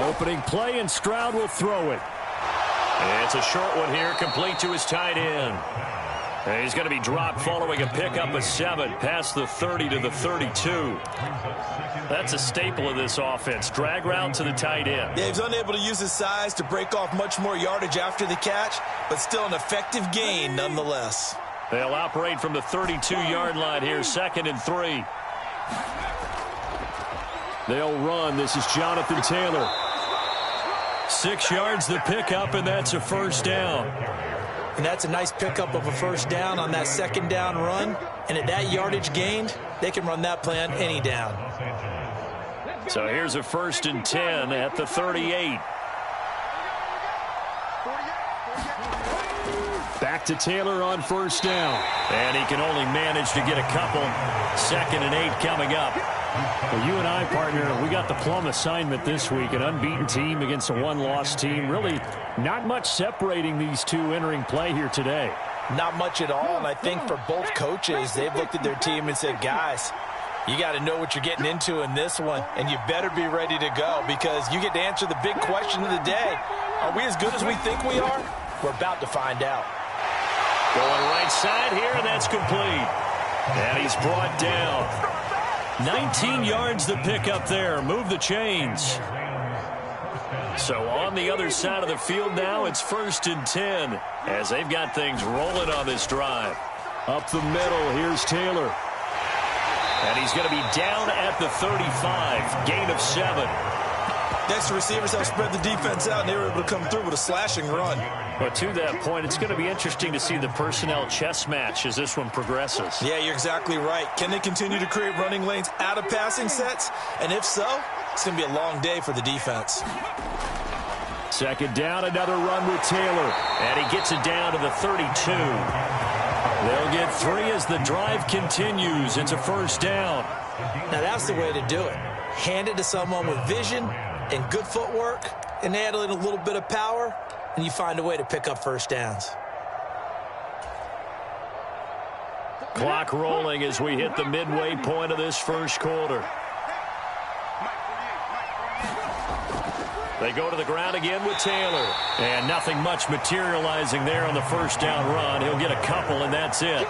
Opening play, and Stroud will throw it. It's a short one here, complete to his tight end. And he's going to be dropped following a pickup of 7 past the 30 to the 32. That's a staple of this offense. Drag route to the tight end. Yeah, he's unable to use his size to break off much more yardage after the catch, but still an effective gain nonetheless. They'll operate from the 32-yard line here, 2nd and 3. They'll run. This is Jonathan Taylor. 6 yards the pickup, and that's a first down. And that's a nice pickup of a first down on that 2nd down run. And at that yardage gained, they can run that play on any down. So here's a 1st and 10 at the 38. Back to Taylor on 1st down. And he can only manage to get a couple. 2nd and 8 coming up. Well, you and I, partner, we got the plum assignment this week. An unbeaten team against a one-loss team. Really not much separating these two entering play here today. Not much at all, and I think for both coaches, they've looked at their team and said, guys, you got to know what you're getting into in this one, and you better be ready to go because you get to answer the big question of the day. Are we as good as we think we are? We're about to find out. Going right side here, and that's complete. And he's brought down. 19 yards to pick up there. Move the chains. So on the other side of the field now, it's 1st and 10 as they've got things rolling on this drive. Up the middle, here's Taylor. And he's going to be down at the 35. Gain of 7. Next, the receivers have spread the defense out, and they were able to come through with a slashing run. But to that point, it's going to be interesting to see the personnel chess match as this one progresses. Yeah, you're exactly right. Can they continue to create running lanes out of passing sets? And if so, it's going to be a long day for the defense. 2nd down, another run with Taylor. And he gets it down to the 32. They'll get 3 as the drive continues. It's a 1st down. Now that's the way to do it. Hand it to someone with vision and good footwork, and add in a little bit of power, and you find a way to pick up 1st downs. Clock rolling as we hit the midway point of this 1st quarter. They go to the ground again with Taylor. And nothing much materializing there on the 1st down run. He'll get a couple, and that's it.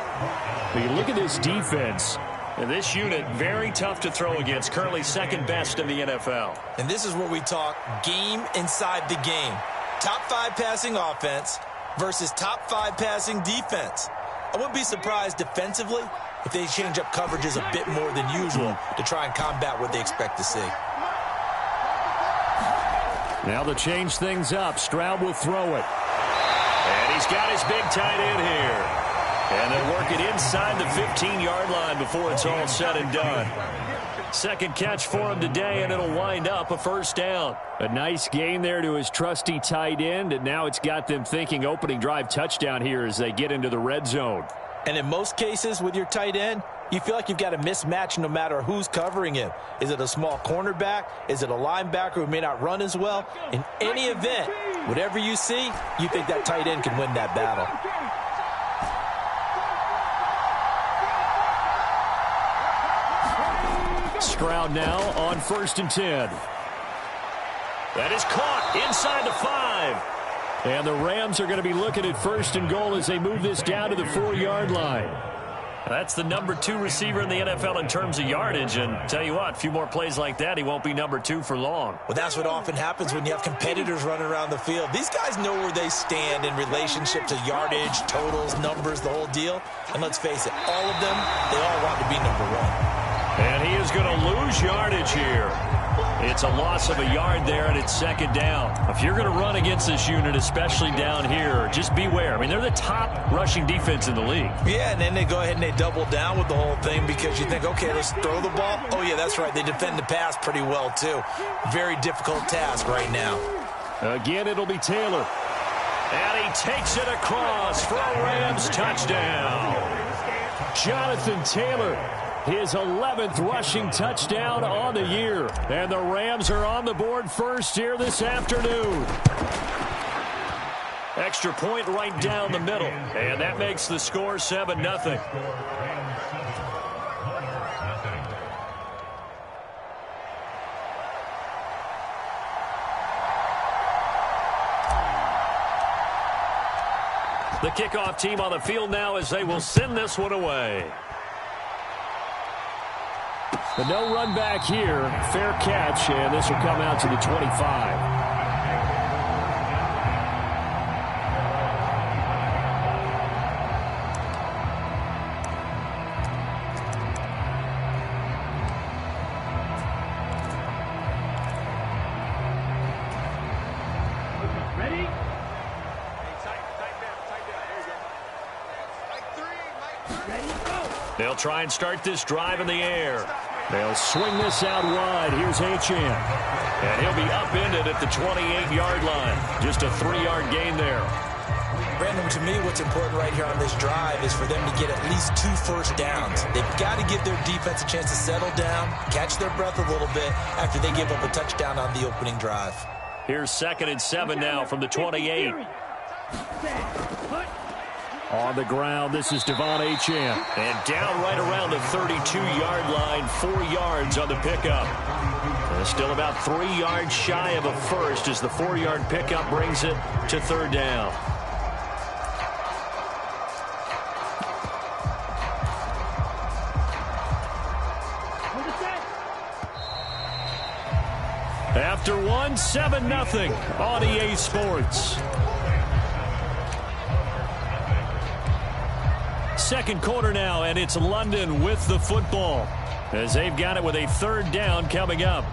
But you look at this defense. And this unit, very tough to throw against. Currently 2nd best in the NFL. And this is where we talk game inside the game. Top 5 passing offense versus top 5 passing defense. I wouldn't be surprised defensively if they change up coverages a bit more than usual to try and combat what they expect to see. Now to change things up, Stroud will throw it. And he's got his big tight end here. And they'll work it inside the 15-yard line before it's all said and done. 2nd catch for him today, and it'll wind up a 1st down. A nice gain there to his trusty tight end, and now it's got them thinking opening drive touchdown here as they get into the red zone. And in most cases with your tight end, you feel like you've got a mismatch no matter who's covering him. Is it a small cornerback? Is it a linebacker who may not run as well? In any event, whatever you see, you think that tight end can win that battle. Stroud now on 1st and 10. That is caught inside the 5. And the Rams are going to be looking at 1st and goal as they move this down to the 4-yard line. That's the number 2 receiver in the NFL in terms of yardage. And tell you what, a few more plays like that, he won't be number 2 for long. Well, that's what often happens when you have competitors running around the field. These guys know where they stand in relationship to yardage, totals, numbers, the whole deal. And let's face it, all of them, they all want to be number 1. And he is going to lose yardage here. It's a loss of a yard there, and it's 2nd down. If you're going to run against this unit, especially down here, just beware. I mean, they're the top rushing defense in the league. Yeah, and then they go ahead and they double down with the whole thing because you think, okay, let's throw the ball. Oh, yeah, that's right. They defend the pass pretty well, too. Very difficult task right now. Again, it'll be Taylor. And he takes it across for a Rams touchdown. Jonathan Taylor. His 11th rushing touchdown on the year. And the Rams are on the board first here this afternoon. Extra point right down the middle. And that makes the score 7-0. The kickoff team on the field now as they will send this one away. But no run back here. Fair catch, and this will come out to the 25. They'll try and start this drive in the air. They'll swing this out wide. Here's Achane. And he'll be upended at the 28-yard line. Just a 3-yard gain there. Brandon, to me, what's important right here on this drive is for them to get at least 2 first downs. They've got to give their defense a chance to settle down, catch their breath a little bit after they give up a touchdown on the opening drive. Here's 2nd and 7 now from the 28. On the ground, this is Devon Achane. And down right around the 32-yard line, 4 yards on the pickup. And still about 3 yards shy of a first as the 4-yard pickup brings it to 3rd down. After one, 7-0 on EA Sports. Second quarter now, and it's London with the football as they've got it with a 3rd down coming up.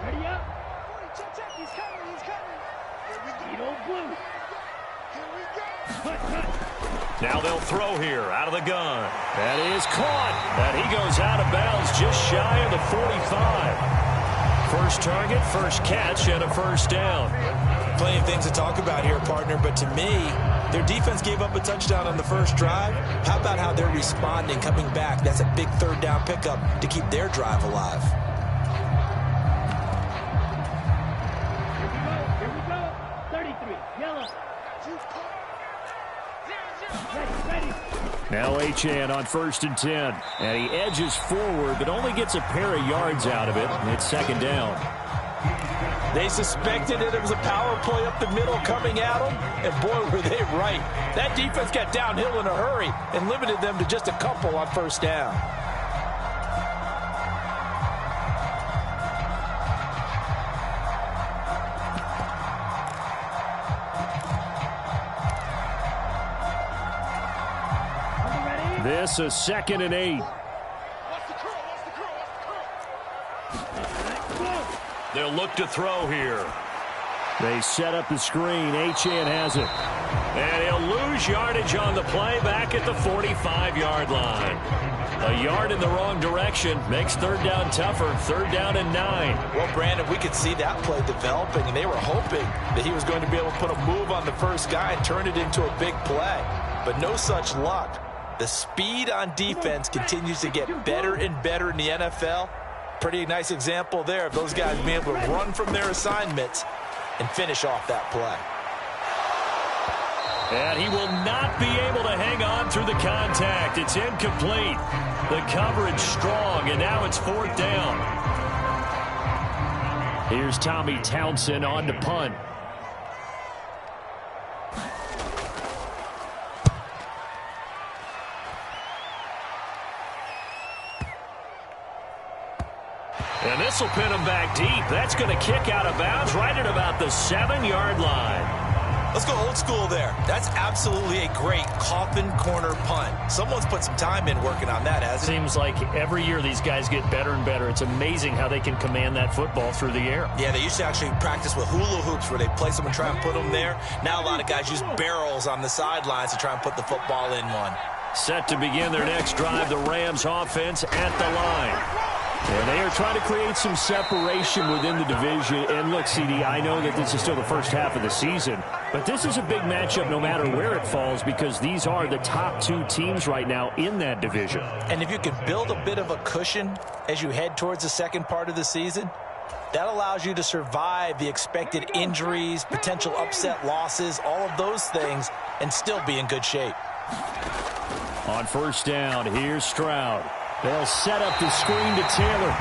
Ready up. Check. He's coming. Here we go. Now they'll throw here out of the gun. That is caught. And he goes out of bounds just shy of the 45. First target, first catch, and a 1st down. Plenty of things to talk about here, partner, but to me, their defense gave up a touchdown on the first drive. How about how they're responding, coming back? That's a big 3rd down pickup to keep their drive alive. Here we go. 33, yellow. Ready. Now Achane on 1st and 10. And he edges forward, but only gets a pair of yards out of it. And it's 2nd down. They suspected it was a power play up the middle coming at them, and boy, were they right. That defense got downhill in a hurry and limited them to just a couple on 1st down. This is 2nd and 8. They'll look to throw here. They set up the screen. Achane has it. And he'll lose yardage on the play back at the 45-yard line. A yard in the wrong direction makes 3rd down tougher. 3rd down and 9. Well, Brandon, we could see that play developing, and they were hoping that he was going to be able to put a move on the first guy and turn it into a big play. But no such luck. The speed on defense continues to get better and better in the NFL. Pretty nice example there of those guys being able to run from their assignments and finish off that play. And he will not be able to hang on through the contact. It's incomplete. The coverage strong, and now it's 4th down. Here's Tommy Townsend on to punt. And this will pin him back deep. That's going to kick out of bounds right at about the 7-yard line. Let's go old school there. That's absolutely a great coffin corner punt. Someone's put some time in working on that, hasn't it? Seems like every year these guys get better and better. It's amazing how they can command that football through the air. Yeah, they used to actually practice with hula hoops where they place them and try and put them there. Now a lot of guys use barrels on the sidelines to try and put the football in one. Set to begin their next drive, the Rams offense at the line. And they are trying to create some separation within the division. And look, CD, I know that this is still the first half of the season, but this is a big matchup no matter where it falls because these are the top 2 teams right now in that division. And if you can build a bit of a cushion as you head towards the second part of the season, that allows you to survive the expected injuries, potential upset losses, all of those things, and still be in good shape. On 1st down, here's Stroud. They'll set up the screen to Taylor.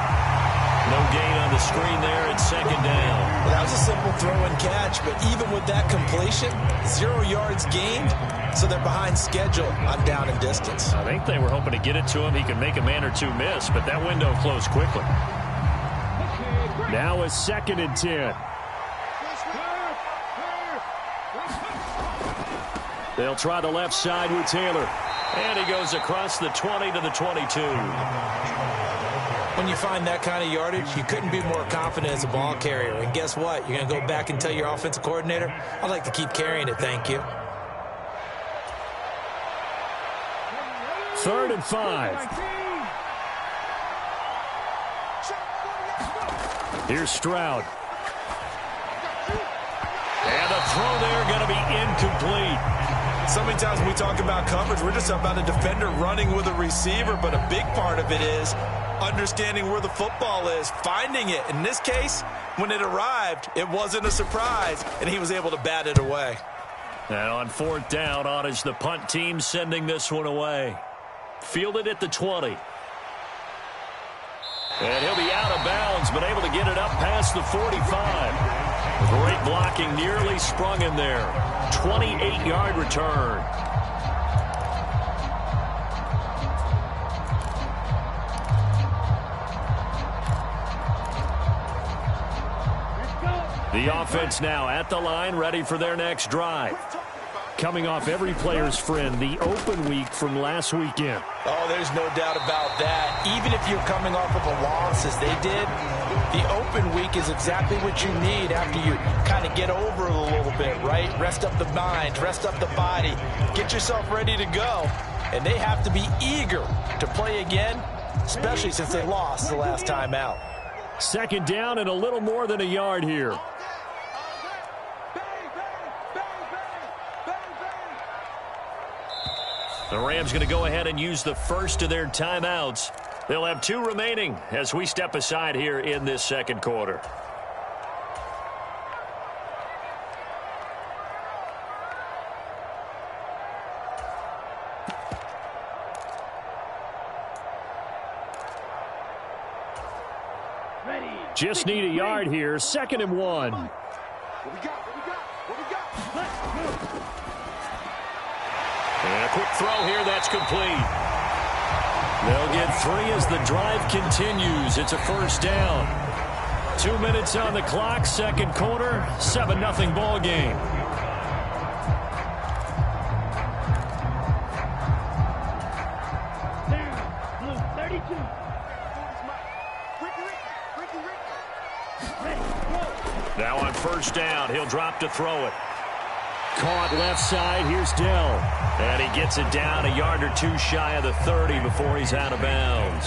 No gain on the screen there. It's second down. Well, that was a simple throw and catch, but even with that completion, 0 yards gained, so they're behind schedule on down and distance. I think they were hoping to get it to him. He could make a man or two miss, but that window closed quickly. Now a 2nd and 10. They'll try the left side with Taylor. And he goes across the 20 to the 22. When you find that kind of yardage, you couldn't be more confident as a ball carrier. And guess what? You're going to go back and tell your offensive coordinator, I'd like to keep carrying it, thank you. 3rd and 5. Here's Stroud. And the throw there going to be incomplete. So many times when we talk about coverage, we're just about a defender running with a receiver, but a big part of it is understanding where the football is, finding it. In this case, when it arrived, it wasn't a surprise, and he was able to bat it away. And on 4th down, on is the punt team sending this one away. Fielded at the 20. And he'll be out of bounds, but able to get it up past the 45. Great blocking, nearly sprung him there. 28-yard return. The offense now at the line, ready for their next drive. Coming off every player's friend, the open week from last weekend. Oh, there's no doubt about that. Even if you're coming off of a loss as they did, the open week is exactly what you need after you kind of get over it a little bit, right? Rest up the mind, rest up the body, get yourself ready to go. And they have to be eager to play again, especially since they lost the last time out. 2nd down and a little more than a yard here. The Rams going to go ahead and use the first of their timeouts. They'll have 2 remaining as we step aside here in this 2nd quarter. Just need a yard here. 2nd and 1. What we got? Let's move. And a quick throw here, that's complete. They'll get 3 as the drive continues. It's a 1st down. 2 minutes on the clock, 2nd quarter, 7-0 ball game. Blue 32. Ready, go. Now on 1st down, he'll drop to throw it. Caught left side. Here's Dell. And he gets it down a yard or 2 shy of the 30 before he's out of bounds.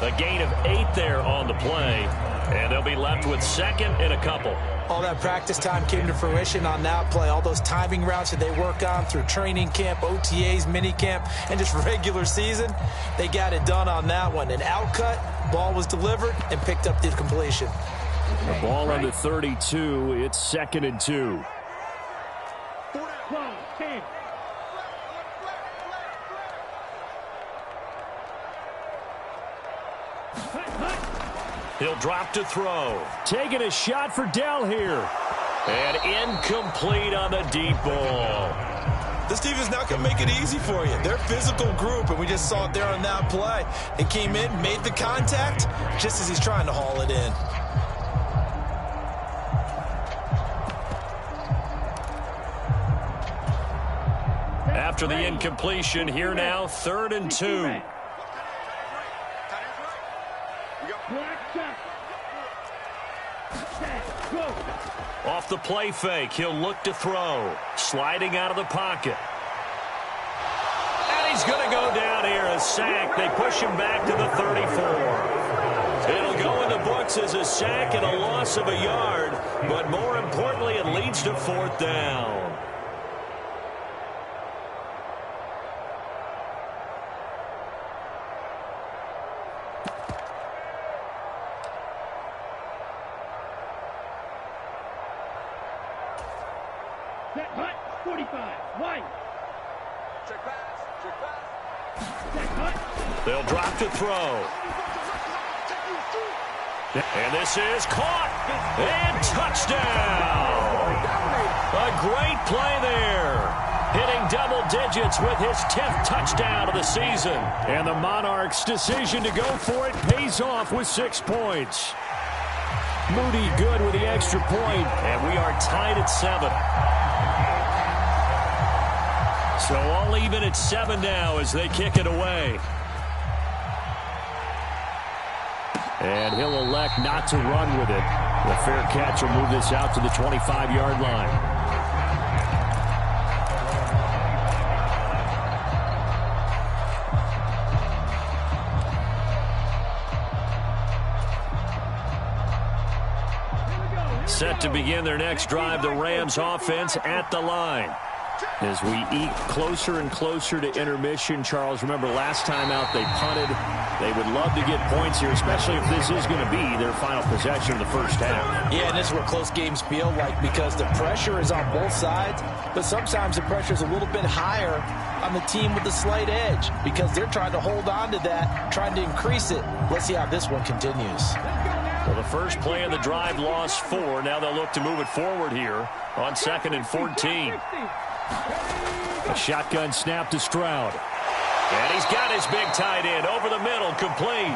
A gain of 8 there on the play. And they'll be left with 2nd and a couple. All that practice time came to fruition on that play. All those timing routes that they work on through training camp, OTAs, mini camp, and just regular season, they got it done on that one. An outcut, ball was delivered, and picked up the completion. The ball on the 32. It's 2nd and 2. 12, 10. He'll drop to throw. Taking a shot for Dell here. And incomplete on the deep ball. This defense not going to make it easy for you. They're a physical group, and we just saw it there on that play. It came in, made the contact, just as he's trying to haul it in. After the incompletion, here now, 3rd and 2. Off the play fake, he'll look to throw. Sliding out of the pocket. And he's going to go down here, a sack. They push him back to the 34. It'll go in the books as a sack and a loss of a yard. But more importantly, it leads to 4th down. Set, hut, 45, wide. Check pass, check pass. They'll drop to throw. And this is caught. And touchdown. A great play there. Hitting double digits with his 10th touchdown of the season. And the Monarchs' decision to go for it pays off with 6 points. Moody good with the extra point. And we are tied at 7. So all even at 7 now as they kick it away. And he'll elect not to run with it. The fair catch will move this out to the 25-yard line. Set to begin their next drive, the Rams offense at the line. As we eke closer and closer to intermission, Charles, remember last time out they punted. They would love to get points here, especially if this is going to be their final possession of the first half. Yeah, and this is what close games feel like because the pressure is on both sides, but sometimes the pressure is a little bit higher on the team with the slight edge because they're trying to hold on to that, trying to increase it. Let's see how this one continues. Well, the first play of the drive lost 4. Now they'll look to move it forward here on 2nd and 14. A shotgun snap to Stroud. And he's got his big tight end over the middle, complete.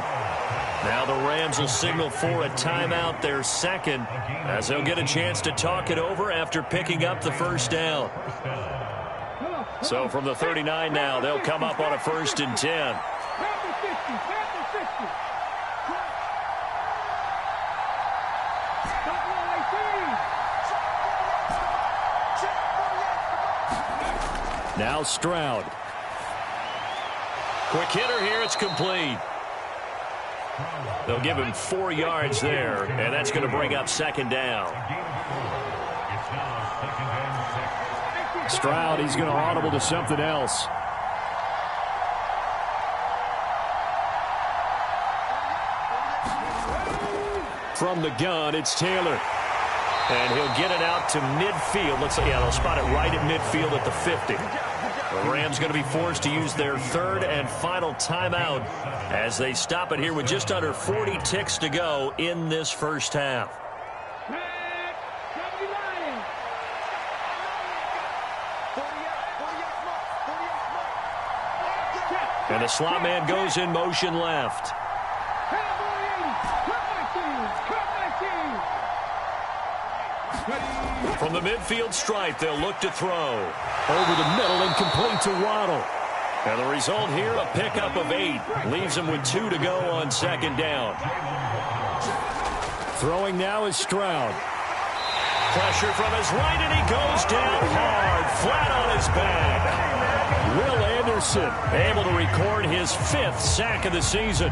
Now the Rams will signal for a timeout, their second, as they'll get a chance to talk it over after picking up the first down. So from the 39 now, they'll come up on a 1st and 10. Now Stroud. Quick hitter here, it's complete. They'll give him 4 yards there, and that's going to bring up 2nd down. Stroud, he's going to audible to something else. From the gun, it's Taylor. And he'll get it out to midfield. Looks like, yeah, they'll spot it right at midfield at the 50. The Rams going to be forced to use their 3rd and final timeout as they stop it here with just under 40 ticks to go in this first half. And the slot man goes in motion left. From the midfield stripe, they'll look to throw. Over the middle and complete to Waddle. And the result here, a pickup of 8. Leaves them with 2 to go on 2nd down. Throwing now is Stroud. Pressure from his right, and he goes down hard, flat on his back. Will Anderson able to record his 5th sack of the season.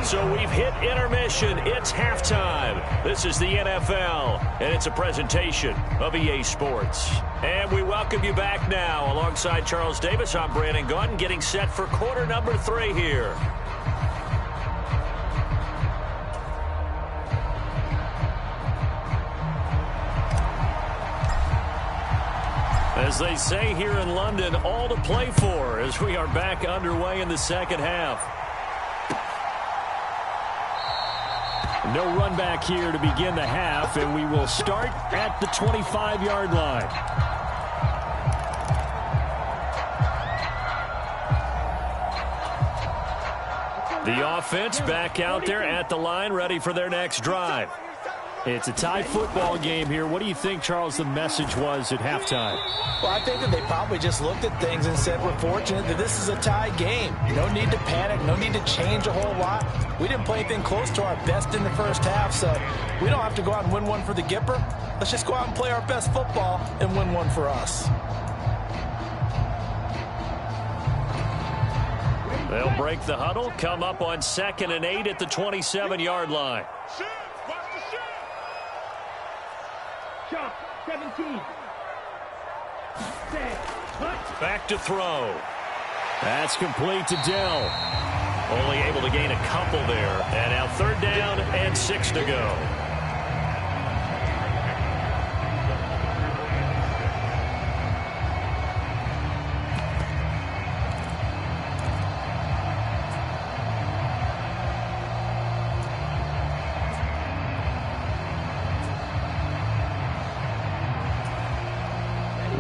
So we've hit intermission. It's halftime. This is the NFL, and it's a presentation of EA Sports. And we welcome you back now. Alongside Charles Davis, I'm Brandon Gaudin, getting set for quarter number 3 here. As they say here in London, all to play for as we are back underway in the second half. No run back here to begin the half, and we will start at the 25-yard line. The offense back out there at the line, ready for their next drive. It's a tie football game here. What do you think, Charles, the message was at halftime? Well, I think that they probably just looked at things and said, we're fortunate that this is a tie game. No need to panic, no need to change a whole lot. We didn't play anything close to our best in the first half, so we don't have to go out and win one for the Gipper. Let's just go out and play our best football and win one for us. They'll break the huddle, come up on 2nd and 8 at the 27-yard line. Shot 17. Back to throw. That's complete to Dell. Only able to gain a couple there. And now 3rd down and 6 to go.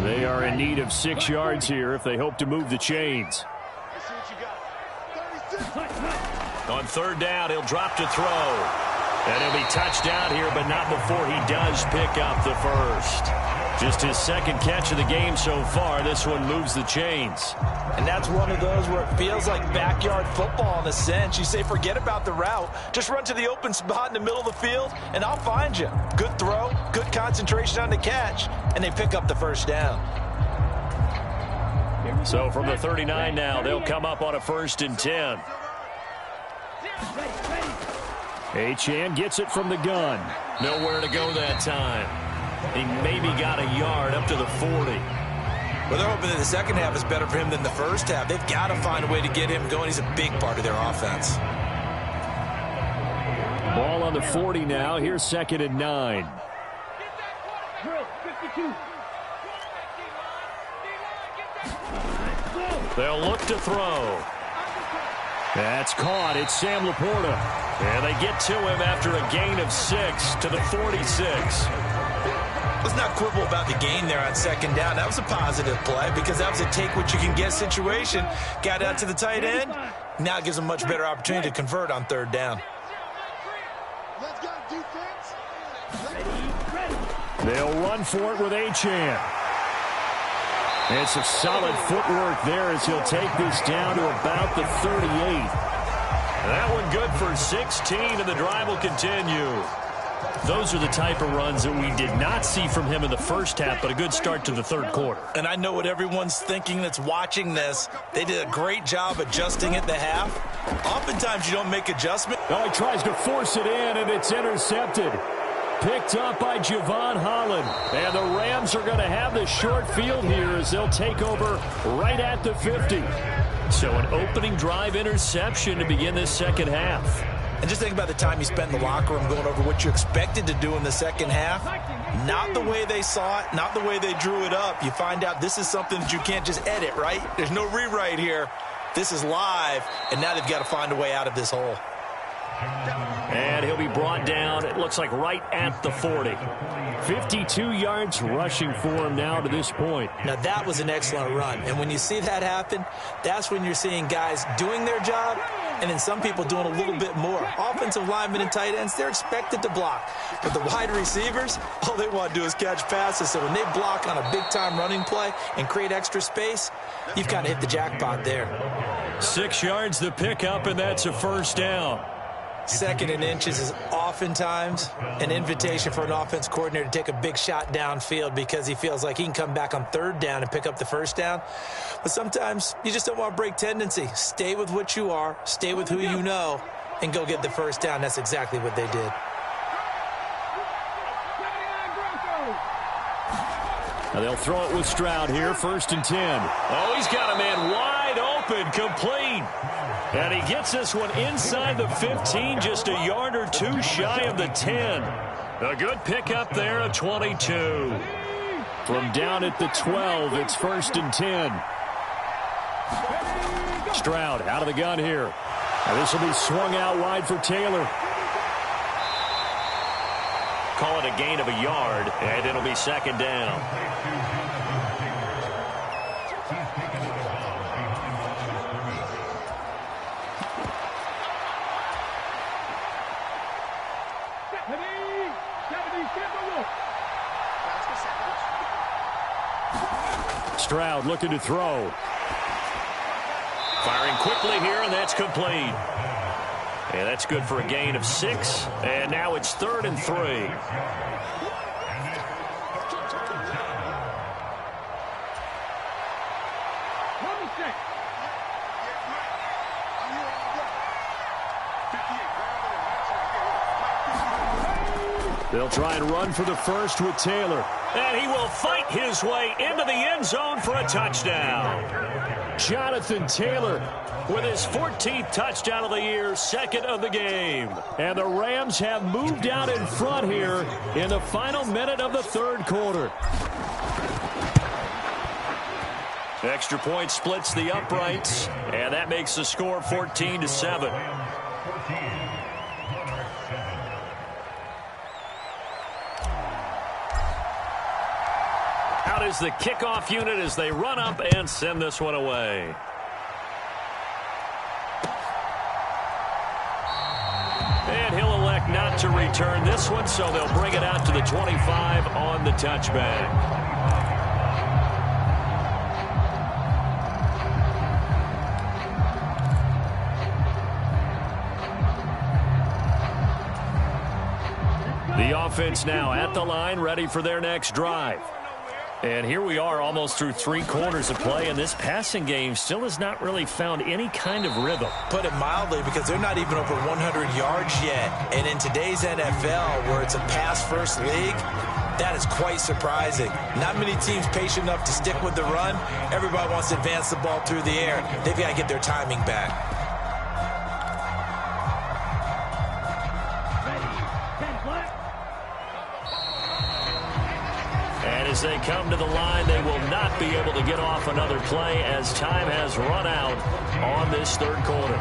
They are in need of 6 yards here if they hope to move the chains. On third down, he'll drop to throw. And he'll be touched down here, but not before he does pick up the first. Just his second catch of the game so far. This one moves the chains. And that's one of those where it feels like backyard football in a sense. You say forget about the route. Just run to the open spot in the middle of the field, and I'll find you. Good throw, good concentration on the catch, and they pick up the first down. So from the 39 now, they'll come up on a 1st and 10. Achane gets it from the gun. Nowhere to go that time. He maybe got a yard up to the 40. Well, they're hoping that the second half is better for him than the first half. They've got to find a way to get him going. He's a big part of their offense. Ball on the 40 now. Here's 2nd and 9. They'll look to throw. That's caught. It's Sam Laporta. And they get to him after a gain of 6 to the 46. Let's not quibble about the gain there on 2nd down. That was a positive play because that was a take-what-you-can-get situation. Got out to the tight end. Now it gives them a much better opportunity to convert on 3rd down. They'll run for it with Achane. And some solid footwork there as he'll take this down to about the 38. That one good for 16, and the drive will continue. Those are the type of runs that we did not see from him in the first half, but a good start to the 3rd quarter. And I know what everyone's thinking that's watching this. They did a great job adjusting at the half. Oftentimes you don't make adjustment. Oh, he tries to force it in, and it's intercepted. Picked up by Javon Holland. And the Rams are going to have the short field here as they'll take over right at the 50. So an opening drive interception to begin this second half. And just think about the time you spent in the locker room going over what you expected to do in the second half. Not the way they saw it, not the way they drew it up. You find out this is something that you can't just edit, right? There's no rewrite here. This is live, and now they've got to find a way out of this hole. And he'll be brought down, it looks like right at the 40. 52 yards rushing for him now to this point. Now that was an excellent run. And when you see that happen, that's when you're seeing guys doing their job and then some people doing a little bit more. Offensive linemen and tight ends, they're expected to block. But the wide receivers, all they want to do is catch passes. So when they block on a big-time running play and create extra space, you've got to hit the jackpot there. 6 yards the pickup, and that's a 1st down. 2nd and inches is oftentimes an invitation for an offense coordinator to take a big shot downfield because he feels like he can come back on 3rd down and pick up the 1st down. But sometimes you just don't want to break tendency. Stay with what you are, stay with who you know, and go get the 1st down. That's exactly what they did. Now they'll throw it with Stroud here, 1st and 10. Oh, he's got a man wide open, complete. And he gets this one inside the 15, just a yard or 2 shy of the 10. A good pickup there of 22. From down at the 12, it's 1st and 10. Stroud out of the gun here. Now this will be swung out wide for Taylor. Call it a gain of a yard, and it'll be 2nd down. Stroud looking to throw. Firing quickly here, and that's complete. And that's good for a gain of 6. And now it's 3rd and 3. They'll try and run for the first with Taylor. And he will fight his way into the end zone for a touchdown. Jonathan Taylor with his 14th touchdown of the year, 2nd of the game. And the Rams have moved out in front here in the final minute of the 3rd quarter. Extra point splits the uprights, and that makes the score 14-7. out is the kickoff unit as they run up and send this one away. And he'll elect not to return this one, so they'll bring it out to the 25 on the touchback. The offense now at the line, ready for their next drive. And here we are almost through 3 quarters of play, and this passing game still has not really found any kind of rhythm. Put it mildly, because they're not even over 100 yards yet. And in today's NFL, where it's a pass-first league, that is quite surprising. Not many teams patient enough to stick with the run. Everybody wants to advance the ball through the air. They've got to get their timing back. As they come to the line, they will not be able to get off another play as time has run out on this third quarter.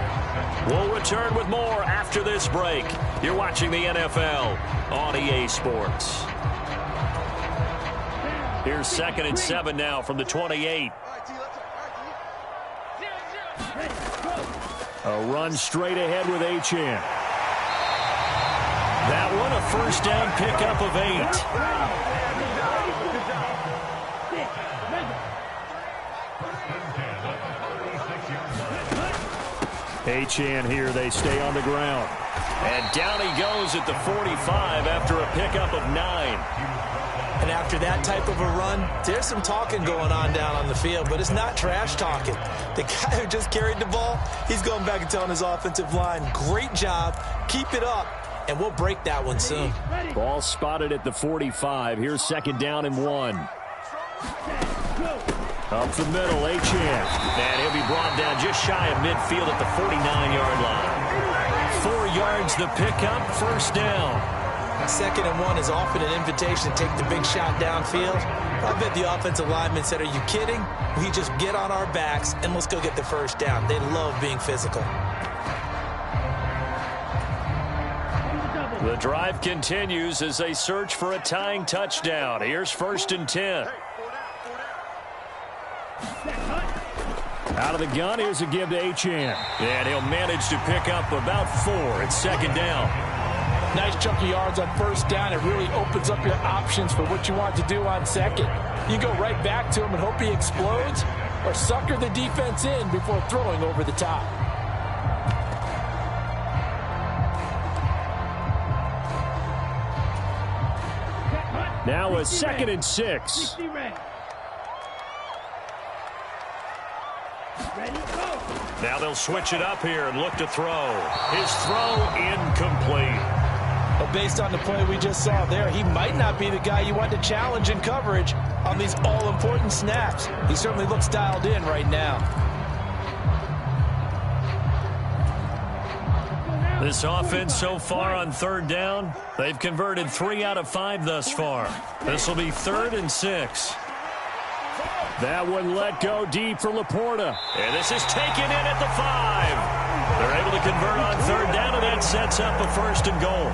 We'll return with more after this break. You're watching the NFL on EA Sports. Here's 2nd and 7 now from the 28. A run straight ahead with Achane. That one a first down pickup of 8. Achane here, they stay on the ground. And down he goes at the 45 after a pickup of 9. And after that type of a run, there's some talking going on down on the field, but it's not trash talking. The guy who just carried the ball, he's going back and telling his offensive line, great job, keep it up, and we'll break that one soon. Ball spotted at the 45. Here's 2nd down and 1. Up the middle, Achane. And he'll be brought down just shy of midfield at the 49-yard line. 4 yards the pickup, first down. 2nd and 1 is often an invitation to take the big shot downfield. I bet the offensive lineman said, are you kidding? We just get on our backs and let's go get the first down. They love being physical. The drive continues as they search for a tying touchdown. Here's 1st and 10. Out of the gun, here's a give to Achane. And he'll manage to pick up about 4 at 2nd down. Nice chunk of yards on first down. It really opens up your options for what you want to do on second. You go right back to him and hope he explodes, or sucker the defense in before throwing over the top. Now a 2nd and 6. Now they'll switch it up here and look to throw. His throw incomplete. But based on the play we just saw there, he might not be the guy you want to challenge in coverage on these all-important snaps. He certainly looks dialed in right now. This offense so far on 3rd down, they've converted 3 out of 5 thus far. This will be 3rd and 6. That one let go deep for Laporta. And this is taken in at the 5. They're able to convert on 3rd down, and that sets up a 1st and goal.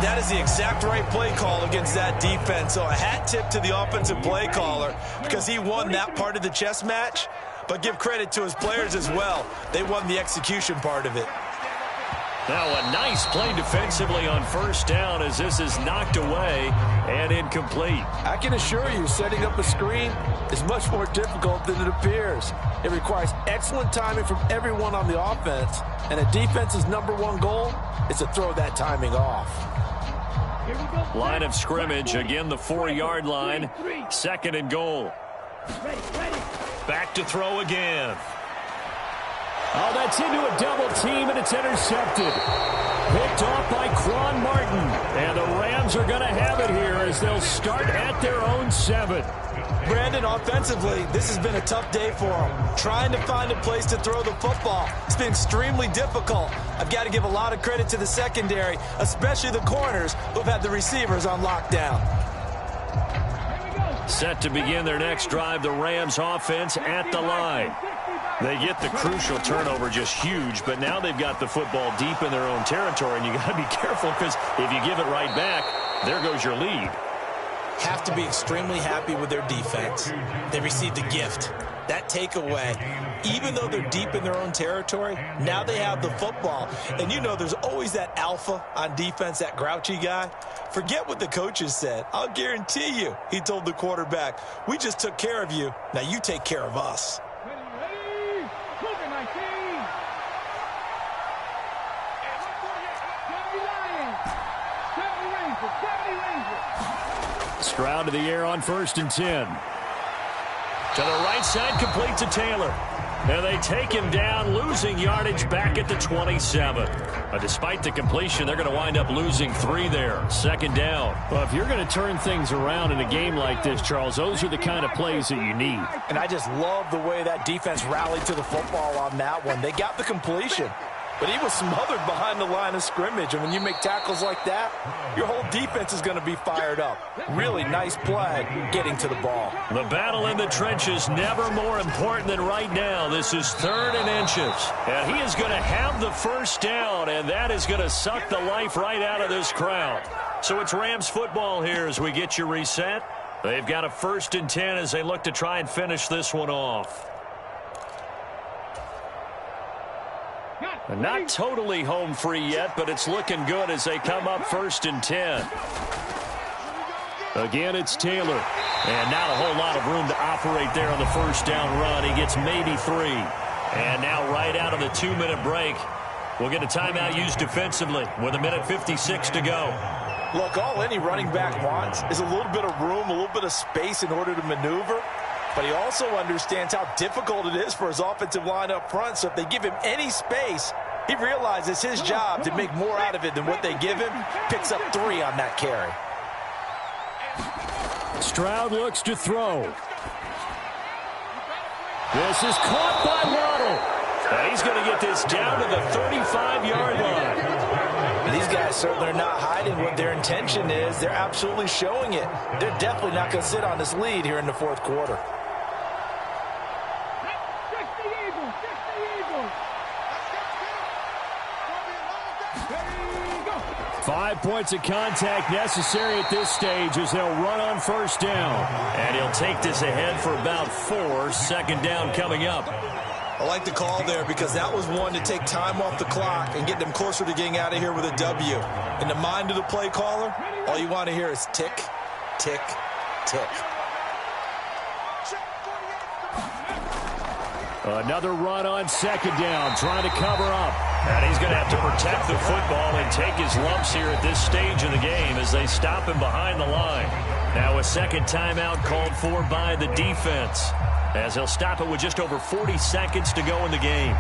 That is the exact right play call against that defense. So a hat tip to the offensive play caller because he won that part of the chess match. But give credit to his players as well. They won the execution part of it. Now a nice play defensively on 1st down as this is knocked away and incomplete. I can assure you, setting up a screen is much more difficult than it appears. It requires excellent timing from everyone on the offense, and a defense's #1 goal is to throw that timing off. Line of scrimmage, again the 4-yard line, 2nd and goal. Back to throw again. Oh, that's into a double team, and it's intercepted. Picked off by Quan Martin. And the Rams are going to have it here as they'll start at their own 7. Brandon, offensively, this has been a tough day for them. Trying to find a place to throw the football. It's been extremely difficult. I've got to give a lot of credit to the secondary, especially the corners who've had the receivers on lockdown. Set to begin their next drive, the Rams offense at the line. They get the crucial turnover, just huge, but now they've got the football deep in their own territory, and you got to be careful because if you give it right back, there goes your lead. have to be extremely happy with their defense. They received a gift. That takeaway, even though they're deep in their own territory, now they have the football. And you know there's always that alpha on defense, that grouchy guy. Forget what the coaches said. I'll guarantee you, he told the quarterback, we just took care of you. Now you take care of us. Ready. Moving, my team. Stroud to the air on 1st and 10. To the right side, complete to Taylor. And they take him down, losing yardage back at the 27. But despite the completion, they're going to wind up losing 3 there. 2nd down. Well, if you're going to turn things around in a game like this, Charles, those are the kind of plays that you need. And I just love the way that defense rallied to the football on that one. They got the completion, but he was smothered behind the line of scrimmage. And when you make tackles like that, your whole defense is going to be fired up. Really nice play getting to the ball. The battle in the trenches never more important than right now. This is 3rd and inches. And he is going to have the 1st down, and that is going to suck the life right out of this crowd. So it's Rams football here as we get you reset. They've got a 1st and 10 as they look to try and finish this one off. And not totally home free yet, but it's looking good as they come up 1st and 10. Again, it's Taylor. And not a whole lot of room to operate there on the 1st down run. He gets maybe 3. And now right out of the 2-minute break, we'll get a timeout used defensively with 1:56 to go. Look, all any running back wants is a little bit of room, a little bit of space in order to maneuver. But he also understands how difficult it is for his offensive line up front. So if they give him any space, he realizes his job to make more out of it than what they give him. Picks up 3 on that carry. Stroud looks to throw. This is caught by Waddle. And he's going to get this down to the 35-yard line. These guys certainly are not hiding what their intention is. They're absolutely showing it. They're definitely not going to sit on this lead here in the 4th quarter. 5 points of contact necessary at this stage as they'll run on 1st down. And he'll take this ahead for about 4. 2nd down coming up. I like the call there because that was one to take time off the clock and get them closer to getting out of here with a W. In the mind of the play caller, all you want to hear is tick, tick, tick. Another run on 2nd down, trying to cover up. And he's going to have to protect the football and take his lumps here at this stage of the game as they stop him behind the line. Now a 2nd timeout called for by the defense as they'll stop it with just over 40 seconds to go in the game.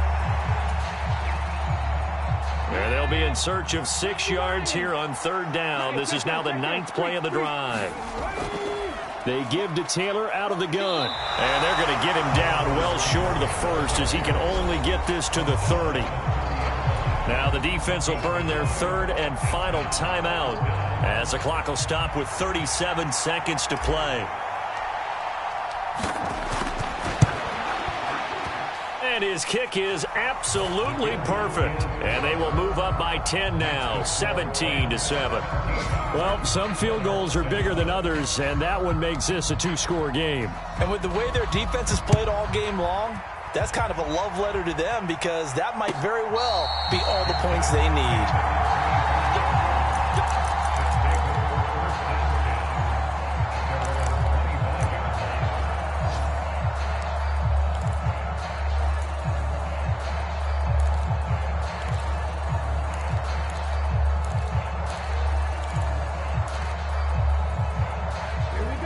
And they'll be in search of 6 yards here on 3rd down. This is now the 9th play of the drive. They give to Taylor out of the gun. And they're going to get him down well short of the 1st as he can only get this to the 30. Now the defense will burn their 3rd and final timeout as the clock will stop with 37 seconds to play. And his kick is absolutely perfect. And they will move up by 10 now, 17-7. Well, some field goals are bigger than others, and that one makes this a 2-score game. And with the way their defense has played all game long, that's kind of a love letter to them because that might very well be all the points they need.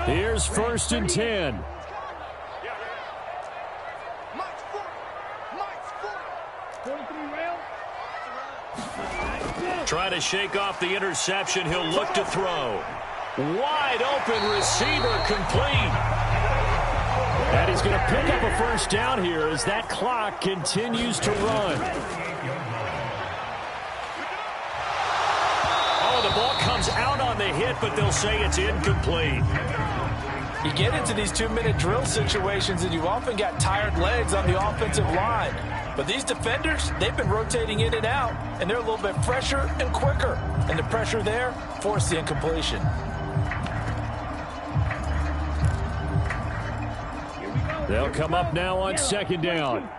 Here's 1st and 10. Try to shake off the interception. He'll look to throw. Wide open receiver complete. And he's going to pick up a 1st down here as that clock continues to run. Oh, the ball comes out on the hit, but they'll say it's incomplete. You get into these 2-minute drill situations and you often got tired legs on the offensive line. But these defenders, they've been rotating in and out, and they're a little bit fresher and quicker. And the pressure there forced the incompletion. They'll come up now on second down.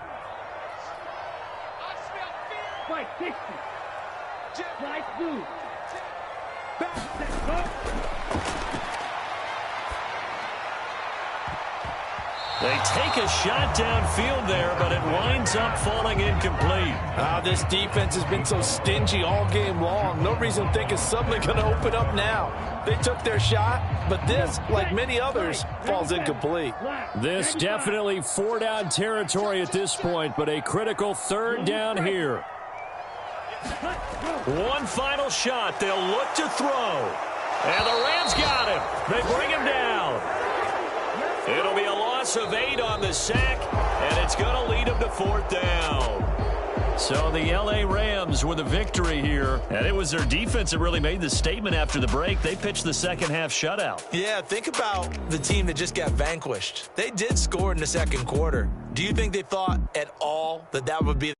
They take a shot downfield there, but it winds up falling incomplete. This defense has been so stingy all game long. No reason to think it's suddenly going to open up now. They took their shot, but this, like many others, falls incomplete. This definitely four-down territory at this point, but a critical third down here. One final shot. They'll look to throw. And the Rams got him. They bring him down. It'll be a loss of 8 on the sack, and it's going to lead them to fourth down. So the L.A. Rams with a victory here, and it was their defense that really made the statement after the break. They pitched the second half shutout. Yeah, think about the team that just got vanquished. They did score in the second quarter. Do you think they thought at all that that would be